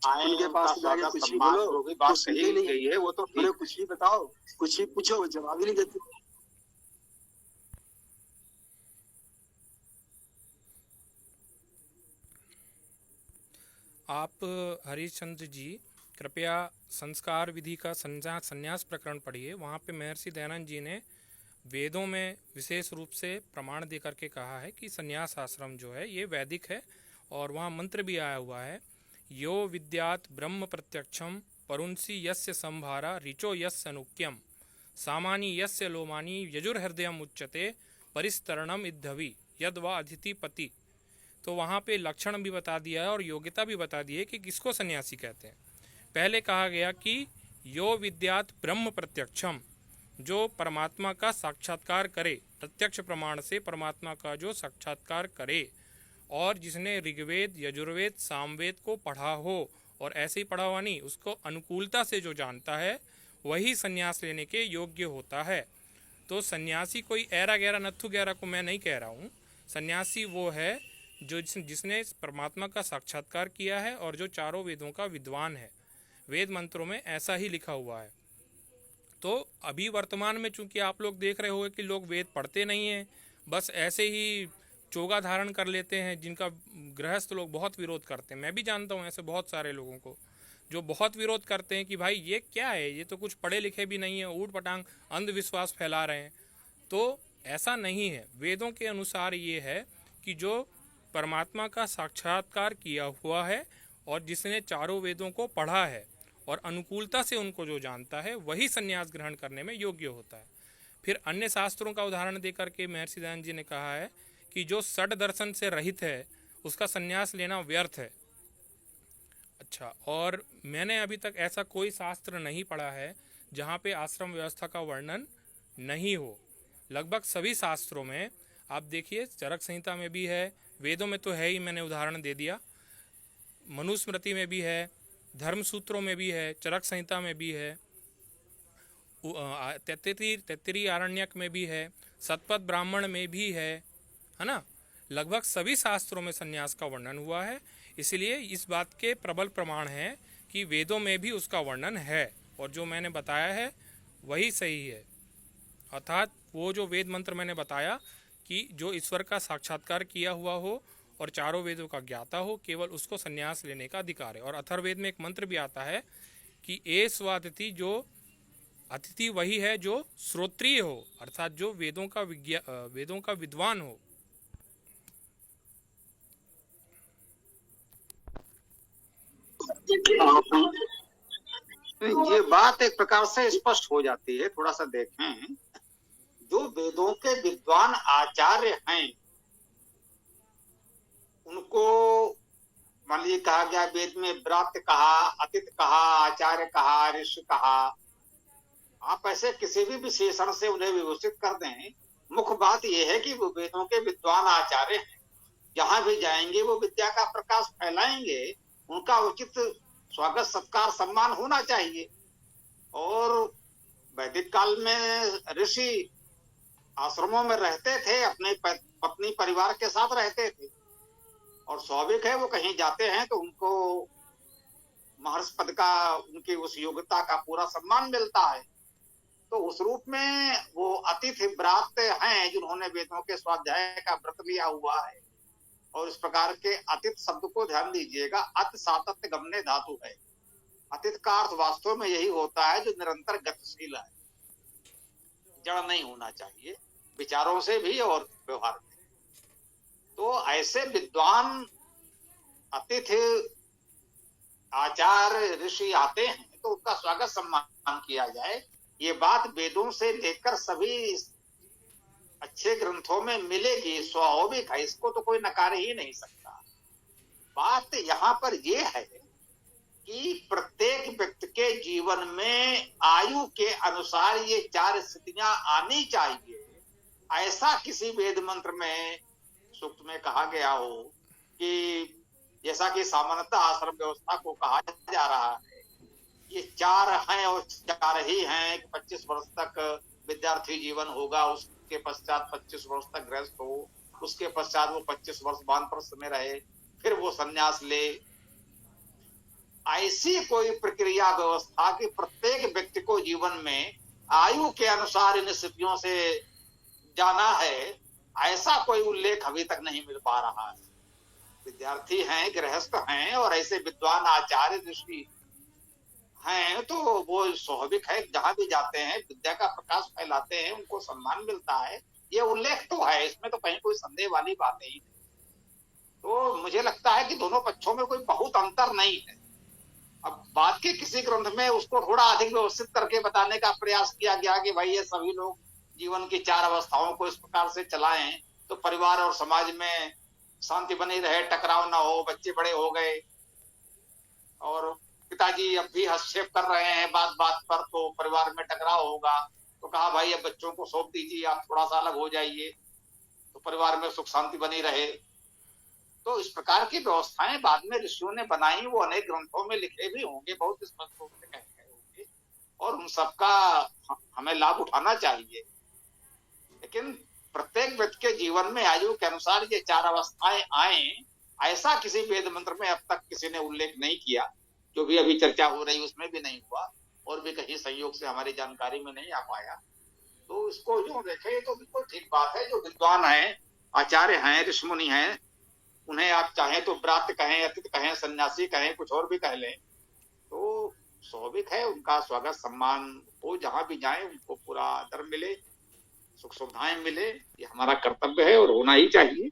आए, उनके पास जाके कुछ ही बोलो, जो भी बात कुछ कही नहीं गई है वो तो बोले, कुछ ही बताओ, कुछ ही पूछो, वो जवाब ही नहीं देते। आप हरिश्चंद्र जी कृपया संस्कार विधि का संन्यास प्रकरण पढ़िए। वहाँ पे महर्षि दयानंद जी ने वेदों में विशेष रूप से प्रमाण दे करके कहा है कि संन्यास आश्रम जो है ये वैदिक है, और वहाँ मंत्र भी आया हुआ है, यो विद्यात ब्रह्म प्रत्यक्षम परुंसी यस्य संभारा ऋचो यस्य अनुक्यम सामानी यस्य लोमानी यजुर्हृदयम उच्यते परिस्तरणम इद्धवि यद्वा अतिथि पति। तो वहाँ पे लक्षण भी बता दिया है और योग्यता भी बता दी है कि किसको सन्यासी कहते हैं। पहले कहा गया कि यो विद्यात ब्रह्म प्रत्यक्षम, जो परमात्मा का साक्षात्कार करे, प्रत्यक्ष प्रमाण से परमात्मा का जो साक्षात्कार करे, और जिसने ऋग्वेद यजुर्वेद सामवेद को पढ़ा हो, और ऐसे ही पढ़ा हुआ नहीं, उसको अनुकूलता से जो जानता है वही संन्यास लेने के योग्य होता है। तो सन्यासी कोई ऐरा गहरा नत्थु गहरा को मैं नहीं कह रहा हूँ। सन्यासी वो है जो जिसने परमात्मा का साक्षात्कार किया है और जो चारों वेदों का विद्वान है। वेद मंत्रों में ऐसा ही लिखा हुआ है। तो अभी वर्तमान में चूंकि आप लोग देख रहे हो कि लोग वेद पढ़ते नहीं हैं, बस ऐसे ही चोगा धारण कर लेते हैं, जिनका गृहस्थ लोग बहुत विरोध करते हैं। मैं भी जानता हूँ ऐसे बहुत सारे लोगों को जो बहुत विरोध करते हैं कि भाई ये क्या है, ये तो कुछ पढ़े लिखे भी नहीं है, ऊट पटांग अंधविश्वास फैला रहे हैं। तो ऐसा नहीं है। वेदों के अनुसार ये है कि जो परमात्मा का साक्षात्कार किया हुआ है और जिसने चारों वेदों को पढ़ा है और अनुकूलता से उनको जो जानता है वही संन्यास ग्रहण करने में योग्य होता है। फिर अन्य शास्त्रों का उदाहरण देकर के महर्षि दयानंद जी ने कहा है कि जो षड दर्शन से रहित है उसका संन्यास लेना व्यर्थ है। अच्छा, और मैंने अभी तक ऐसा कोई शास्त्र नहीं पढ़ा है जहाँ पे आश्रम व्यवस्था का वर्णन नहीं हो। लगभग सभी शास्त्रों में आप देखिए, चरक संहिता में भी है, वेदों में तो है ही, मैंने उदाहरण दे दिया, मनुस्मृति में भी है, धर्म सूत्रों में भी है, चरक संहिता में भी है, तैत्तिरीय आरण्यक में भी है, शतपथ ब्राह्मण में भी है ना। लगभग सभी शास्त्रों में संन्यास का वर्णन हुआ है। इसलिए इस बात के प्रबल प्रमाण हैं कि वेदों में भी उसका वर्णन है, और जो मैंने बताया है वही सही है। अर्थात वो जो वेद मंत्र मैंने बताया कि जो ईश्वर का साक्षात्कार किया हुआ हो और चारों वेदों का ज्ञाता हो, केवल उसको संन्यास लेने का अधिकार है। और अथर्ववेद में एक मंत्र भी आता है कि ए स्वातिथि, जो अतिथि वही है जो श्रोत्रिय हो, अर्थात जो वेदों का विद्वान हो। ये बात एक प्रकार से स्पष्ट हो जाती है। थोड़ा सा देखें, जो वेदों के विद्वान आचार्य हैं उनको मान लीजिए कहा गया, वेद में व्रात्य कहा, अतिथ कहा, आचार्य कहा, ऋषि कहा, आप ऐसे किसी भी विशेषण से उन्हें विभूषित कर दें। मुख्य बात यह है कि वो वेदों के विद्वान आचार्य हैं, जहां भी जाएंगे वो विद्या का प्रकाश फैलाएंगे, उनका उचित स्वागत सत्कार सम्मान होना चाहिए। और वैदिक काल में ऋषि आश्रमों में रहते थे, अपने पत्नी परिवार के साथ रहते थे, और स्वाभाविक है वो कहीं जाते हैं तो उनको महर्षि पद का, उनकी उस योग्यता का पूरा सम्मान मिलता है। तो उस रूप में वो अतिथि व्रात्य हैं जिन्होंने वेदों के स्वाध्याय का व्रत लिया हुआ है। और इस प्रकार के अतिथ शब्द को ध्यान दीजिएगा, अत सातत्य गमने धातु है। अतिथ का अर्थ वास्तव में यही होता है जो निरंतर गतिशील है, जड़ नहीं होना चाहिए, विचारों से भी और व्यवहार में। तो ऐसे विद्वान अतिथि आचार्य ऋषि आते हैं तो उनका स्वागत सम्मान किया जाए। ये बात वेदों से लेकर सभी अच्छे ग्रंथों में मिलेगी, स्वाभाविक है, इसको तो कोई नकार ही नहीं सकता। बात यहाँ पर यह है कि प्रत्येक व्यक्ति के जीवन में आयु के अनुसार ये चार स्थितियां आनी चाहिए। ऐसा किसी वेद मंत्र में, सूक्त में कहा गया हो कि जैसा कि सामान्यतः आश्रम व्यवस्था को कहा जा रहा है, ये चार हैं और चार ही हैं। 25 वर्ष तक विद्यार्थी जीवन होगा, उसके पश्चात 25 वर्ष तक गृहस्थ हो, उसके पश्चात वो 25 वर्ष वानप्रस्थ में रहे, फिर वो संन्यास ले। ऐसी कोई प्रक्रिया व्यवस्था कि प्रत्येक व्यक्ति को जीवन में आयु के अनुसार इन स्थितियों से जाना है, ऐसा कोई उल्लेख अभी तक नहीं मिल पा रहा है। विद्यार्थी हैं, गृहस्थ हैं और ऐसे विद्वान आचार्य ऋषि हैं तो वो स्वाभाविक है, जहां भी जाते हैं विद्या का प्रकाश फैलाते हैं, उनको सम्मान मिलता है, ये उल्लेख तो है, इसमें तो कहीं कोई संदेह वाली बात नहीं। तो मुझे लगता है कि दोनों पक्षों में कोई बहुत अंतर नहीं है। अब बाद के किसी ग्रंथ में उसको थोड़ा अधिक व्यवस्थित करके बताने का प्रयास किया गया कि भाई ये सभी लोग जीवन की 4 अवस्थाओं को इस प्रकार से चलाएं तो परिवार और समाज में शांति बनी रहे, टकराव ना हो, बच्चे बड़े हो गए और पिताजी अब भी हस्तक्षेप कर रहे हैं बात बात पर तो परिवार में टकराव होगा, तो कहा भाई अब बच्चों को सौंप दीजिए, आप थोड़ा सा अलग हो जाइए तो परिवार में सुख शांति बनी रहे। तो इस प्रकार की व्यवस्थाएं बाद में ऋषियों ने बनाई, वो अनेक ग्रंथों में लिखे भी होंगे, बहुत स्पष्ट रूप से कहे गए होंगे, और उन सबका हमें लाभ उठाना चाहिए। लेकिन प्रत्येक व्यक्ति के जीवन में आयु के अनुसार ये 4 अवस्थाएं आए, ऐसा किसी वेद मंत्र में अब तक किसी ने उल्लेख नहीं किया। जो भी अभी चर्चा हो रही उसमें भी नहीं हुआ, और भी कहीं संयोग से हमारी जानकारी में नहीं आ पाया। तो इसको जो देखे तो बिल्कुल ठीक बात है। जो विद्वान है, आचार्य हैं, ऋषिमुनि हैं, उन्हें आप चाहें तो ब्रात्य कहें, अतिथि कहें, सन्यासी कहें, कुछ और भी कह लें, तो स्वाभाविक है उनका स्वागत सम्मान हो, जहां भी जाए उनको पूरा आदर मिले, सुख सुविधाएं मिले, ये हमारा कर्तव्य है और होना ही चाहिए।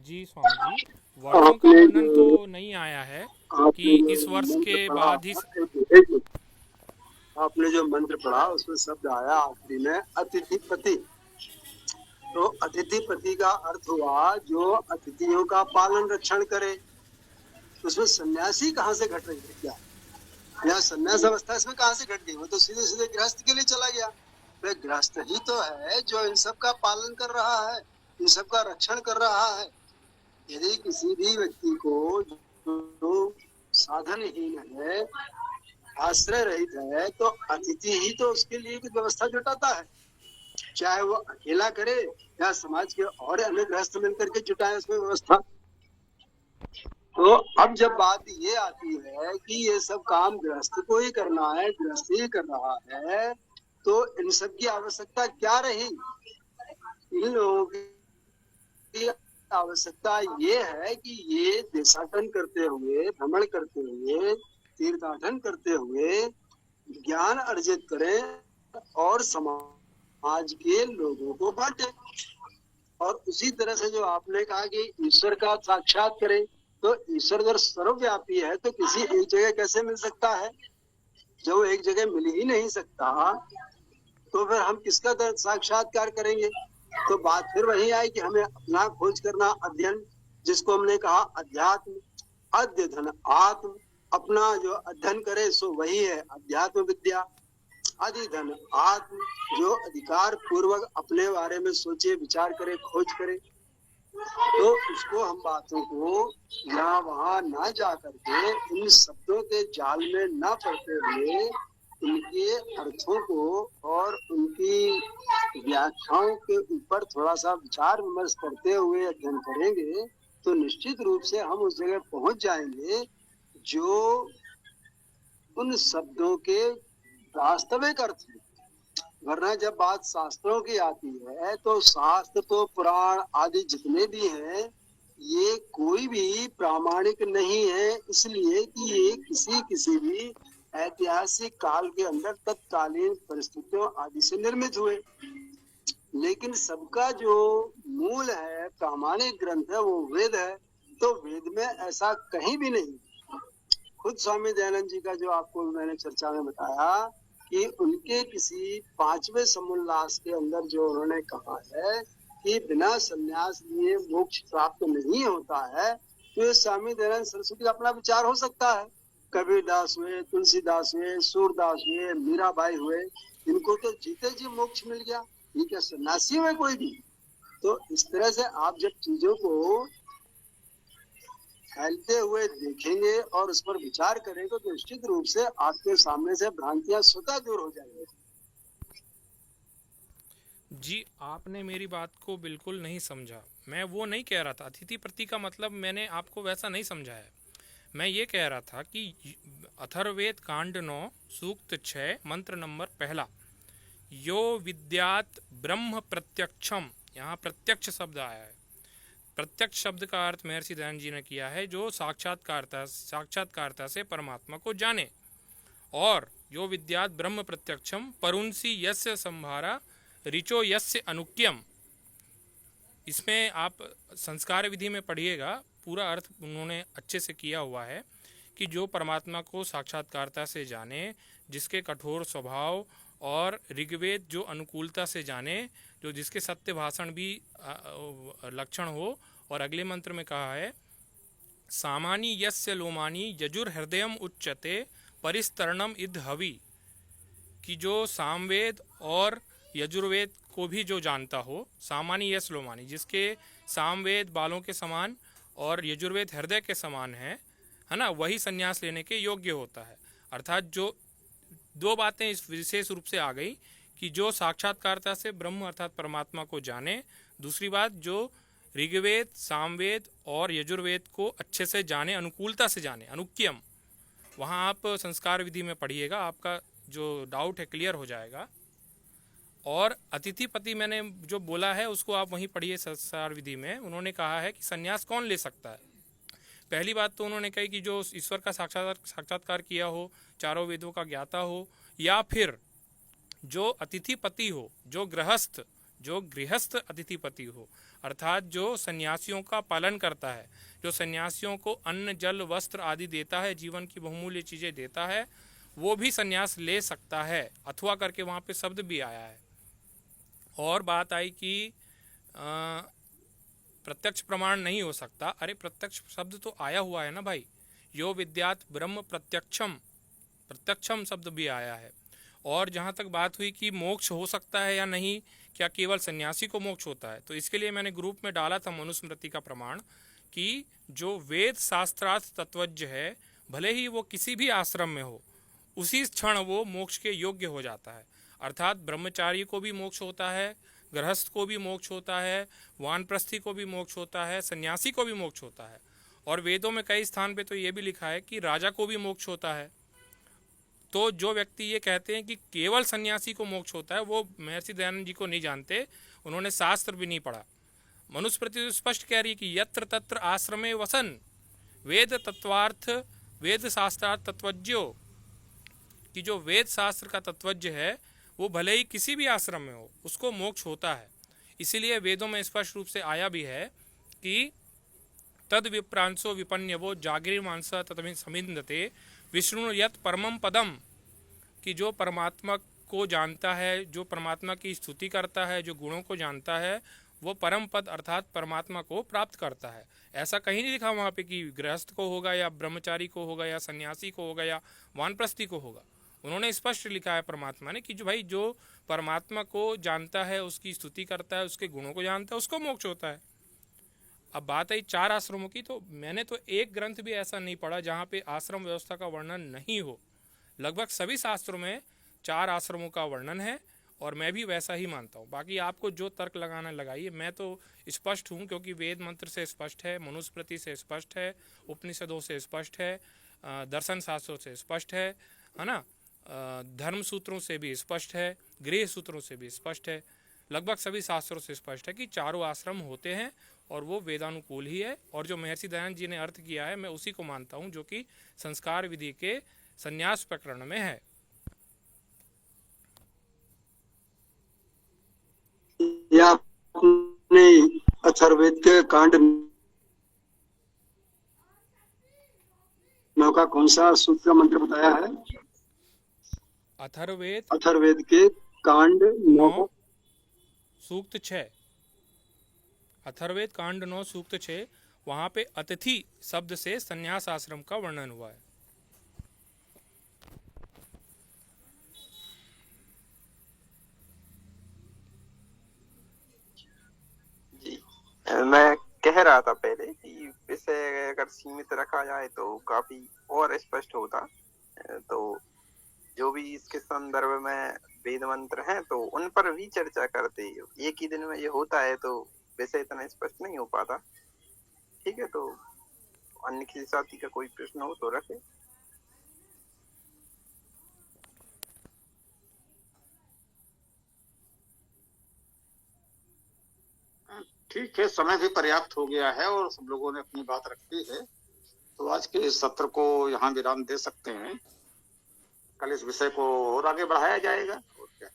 जी स्वामी जी, वर्षों का वर्णन तो नहीं आया है कि इस वर्ष के बाद ही। आपने जो मंत्र पढ़ा उसमें शब्द आया आखिरी में अतिथिपति। तो अतिथिपति का अर्थ हुआ जो अतिथियों का पालन रक्षण करे। उसमें सन्यासी कहाँ से घट रही है क्या? या सन्यास अवस्था इसमें कहाँ से घट गई? वो तो सीधे सीधे गृहस्थ के लिए चला गया। वे गृहस्थ ही तो है जो इन सब का पालन कर रहा है, इन सब का रक्षण कर रहा है। यदि किसी भी व्यक्ति को जो साधनहीन है, आश्रय रहित है, तो अतिथि ही तो उसके लिए कुछ व्यवस्था जुटाता है, चाहे वो अकेला करे या समाज के और अन्य गृहस्थ मिलकर के जुटाए उसमें व्यवस्था। तो अब जब बात ये आती है कि ये सब काम गृहस्थ को ही करना है, गृहस्थ ही कर रहा है, तो इन सब की आवश्यकता क्या रही? इन लोगों की आवश्यकता ये है कि ये देशाटन करते हुए, भ्रमण करते हुए, तीर्थाटन करते हुए ज्ञान अर्जित करें और समाज के लोगों को बांटे। और उसी तरह से जो आपने कहा कि ईश्वर का साक्षात करें, तो ईश्वर अगर सर्वव्यापी है तो किसी एक जगह कैसे मिल सकता है? जो एक जगह मिल ही नहीं सकता तो फिर हम किसका साक्षात्कार करेंगे? तो बात फिर वही आई कि हमें अपना खोज करना, अध्ययन, जिसको हमने कहा अध्यात्म, अध्ययन आत्म, अपना जो अध्ययन करे सो वही है अध्यात्म विद्या। अधिधन आत्म, जो अधिकार पूर्वक अपने बारे में सोचे, विचार करे, खोज करे। तो उसको हम बातों को यहाँ वहां ना जा करके इन शब्दों के जाल में ना पड़ते हुए उनके अर्थों को और उनकी व्याख्याओं के ऊपर थोड़ा सा विचार विमर्श करते हुए अध्ययन करेंगे तो निश्चित रूप से हम उस जगह पहुंच जाएंगे जो उन शब्दों के वास्तविक अर्थ है। वरना जब बात शास्त्रों की आती है तो शास्त्र तो पुराण आदि जितने भी हैं ये कोई भी प्रामाणिक नहीं है, इसलिए कि ये किसी भी ऐतिहासिक काल के अंदर तत्कालीन परिस्थितियों आदि से निर्मित हुए। लेकिन सबका जो मूल है, प्रामाणिक ग्रंथ है, वो वेद है। तो वेद में ऐसा कहीं भी नहीं। खुद स्वामी दयानंद जी का जो आपको मैंने चर्चा में बताया कि उनके किसी 5वें समुल्लास के अंदर जो उन्होंने कहा है कि बिना संन्यास लिए मोक्ष प्राप्त नहीं होता है, तो ये स्वामी दयानंद सरस्वती का अपना विचार हो सकता है। कबीरदास हुए, तुलसीदास हुए, सूरदास हुए, मीराबाई हुए, इनको तो जीते जी मोक्ष मिल गया, ठीक है, सन्यासी हुए कोई भी। तो इस तरह से आप जब चीजों को फैलते हुए देखेंगे और उस पर विचार करेंगे तो निश्चित रूप से आपके सामने से भ्रांतियां स्वतः दूर हो जाएंगी। जी, आपने मेरी बात को बिल्कुल नहीं समझा। मैं वो नहीं कह रहा था, अतिथि प्रति का मतलब मैंने आपको वैसा नहीं समझाया। मैं ये कह रहा था कि अथर्ववेद कांड 9 सूक्त 6 मंत्र नंबर 1, यो विद्यात ब्रह्म प्रत्यक्षम, यहाँ प्रत्यक्ष शब्द आया है, प्रत्यक्ष शब्द का अर्थ महर्षि दयानंद जी ने किया है जो साक्षात्कारता से परमात्मा को जाने। और यो विद्यात ब्रह्म प्रत्यक्षम परुंसी यस्य संभारा ऋचो यस्य अनुक्यम। इसमें आप संस्कार विधि में पढ़िएगा, पूरा अर्थ उन्होंने अच्छे से किया हुआ है कि जो परमात्मा को साक्षात्कारता से जाने, जिसके कठोर स्वभाव और ऋग्वेद जो अनुकूलता से जाने, जो जिसके सत्य भाषण भी लक्षण हो। और अगले मंत्र में कहा है सामानी यस्य लोमानी यजुर हृदयम उच्चते परिस्तरणम इद हवि, कि जो सामवेद और यजुर्वेद को भी जो जानता हो, सामानी यस लोमानी, जिसके सामवेद बालों के समान और यजुर्वेद हृदय के समान है ना, वही संन्यास लेने के योग्य होता है। अर्थात जो दो बातें इस विशेष रूप से आ गई कि जो साक्षात्कारता से ब्रह्म अर्थात परमात्मा को जाने, दूसरी बात जो ऋग्वेद, सामवेद और यजुर्वेद को अच्छे से जाने, अनुकूलता से जाने, अनुक्यम। वहाँ आप संस्कार विधि में पढ़िएगा, आपका जो डाउट है क्लियर हो जाएगा। और अतिथिपति मैंने जो बोला है उसको आप वहीं पढ़िए संस्कार विधि में। उन्होंने कहा है कि संन्यास कौन ले सकता है। पहली बात तो उन्होंने कही कि जो ईश्वर का साक्षात्कार किया हो, चारों वेदों का ज्ञाता हो, या फिर जो अतिथिपति हो, जो गृहस्थ अतिथिपति हो, अर्थात जो सन्यासियों का पालन करता है, जो सन्यासियों को अन्न, जल, वस्त्र आदि देता है, जीवन की बहुमूल्य चीज़ें देता है, वो भी सन्यास ले सकता है। अथवा करके वहाँ पे शब्द भी आया है। और बात आई कि प्रत्यक्ष प्रमाण नहीं हो सकता। अरे प्रत्यक्ष शब्द तो आया हुआ है ना भाई, यो विद्यात ब्रह्म प्रत्यक्षम शब्द भी आया है। और जहाँ तक बात हुई कि मोक्ष हो सकता है या नहीं, क्या केवल सन्यासी को मोक्ष होता है, तो इसके लिए मैंने ग्रुप में डाला था मनुस्मृति का प्रमाण कि जो वेद शास्त्रार्थ तत्वज्ञ है, भले ही वो किसी भी आश्रम में हो, उसी क्षण वो मोक्ष के योग्य हो जाता है। अर्थात ब्रह्मचारी को भी मोक्ष होता है, गृहस्थ को भी मोक्ष होता है, वानप्रस्थी को भी मोक्ष होता है, सन्यासी को भी मोक्ष होता है। और वेदों में कई स्थान पे तो ये भी लिखा है कि राजा को भी मोक्ष होता है। तो जो व्यक्ति ये कहते हैं कि केवल सन्यासी को मोक्ष होता है, वो महर्षि दयानंद जी को नहीं जानते, उन्होंने शास्त्र भी नहीं पढ़ा। मनुस्मृति तो स्पष्ट कह रही है कि यत्र तत्र आश्रमे वसन वेद तत्वार्थ वेद शास्त्रार्थ तत्वज्ञो, कि जो वेद शास्त्र का तत्वज्ञ है वो भले ही किसी भी आश्रम में हो, उसको मोक्ष होता है। इसीलिए वेदों में स्पष्ट रूप से आया भी है कि तद विप्रांसो विपन्यवो जागृमांसा ततमिं समिंदते विष्णु यत परमम पदम, कि जो परमात्मा को जानता है, जो परमात्मा की स्तुति करता है, जो गुणों को जानता है, वो परम पद अर्थात परमात्मा को प्राप्त करता है। ऐसा कहीं नहीं लिखा वहाँ पे कि गृहस्थ को होगा या ब्रह्मचारी को होगा या सन्यासी को होगा या वानप्रस्थी को होगा। उन्होंने स्पष्ट लिखा है परमात्मा ने कि जो भाई जो परमात्मा को जानता है, उसकी स्तुति करता है, उसके गुणों को जानता है, उसको मोक्ष होता है। अब बात आई 4 आश्रमों की, तो मैंने तो एक ग्रंथ भी ऐसा नहीं पढ़ा जहाँ पे आश्रम व्यवस्था का वर्णन नहीं हो। लगभग सभी शास्त्रों में 4 आश्रमों का वर्णन है और मैं भी वैसा ही मानता हूँ। बाकी आपको जो तर्क लगाना लगाइए, मैं तो स्पष्ट हूँ क्योंकि वेद मंत्र से स्पष्ट है, मनुस्मृति से स्पष्ट है, उपनिषदों से स्पष्ट है, दर्शन शास्त्रों से स्पष्ट है ना, धर्म सूत्रों से भी स्पष्ट है, गृह सूत्रों से भी स्पष्ट है, लगभग सभी शास्त्रों से स्पष्ट है कि चारों आश्रम होते हैं और वो वेदानुकूल ही है। और जो महर्षि दयानंद जी ने अर्थ किया है, मैं उसी को मानता हूँ जो कि संस्कार विधि के संन्यास प्रकरण में है। या आपने अथर्ववेद के कांड 9 का कौन सा सूत्र मंत्र बताया है? अथर्ववेद के कांड 9 सूक्त 6, अथर्ववेद कांड 9 सूक्त 6, वहां पे अतिथि शब्द से संन्यास आश्रम का वर्णन हुआ है। जी, मैं कह रहा था पहले कि विषय अगर सीमित रखा जाए तो काफी और स्पष्ट होता। तो जो भी इसके संदर्भ में वेद मंत्र हैं तो उन पर भी चर्चा करते। एक ही दिन में ये होता है तो विषय इतना स्पष्ट नहीं हो पाता। ठीक है, तो अन्य किसी साथी का कोई प्रश्न हो तो रखे। ठीक है, समय भी पर्याप्त हो गया है और सब लोगों ने अपनी बात रखी है, तो आज के इस सत्र को यहाँ विराम दे सकते हैं। कल इस विषय को और आगे बढ़ाया जाएगा। और क्या।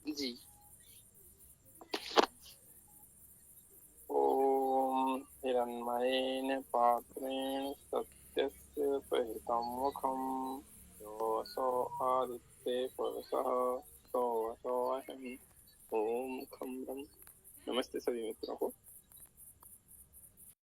जी। ओम हिरण्मयेन पात्रेण सत्यस्य परिहितं मुखं योऽसो आदित्ये पुरुषः सोऽसो अहम्। ओम खं ब्रह्म। नमस्ते सभी मित्रों को।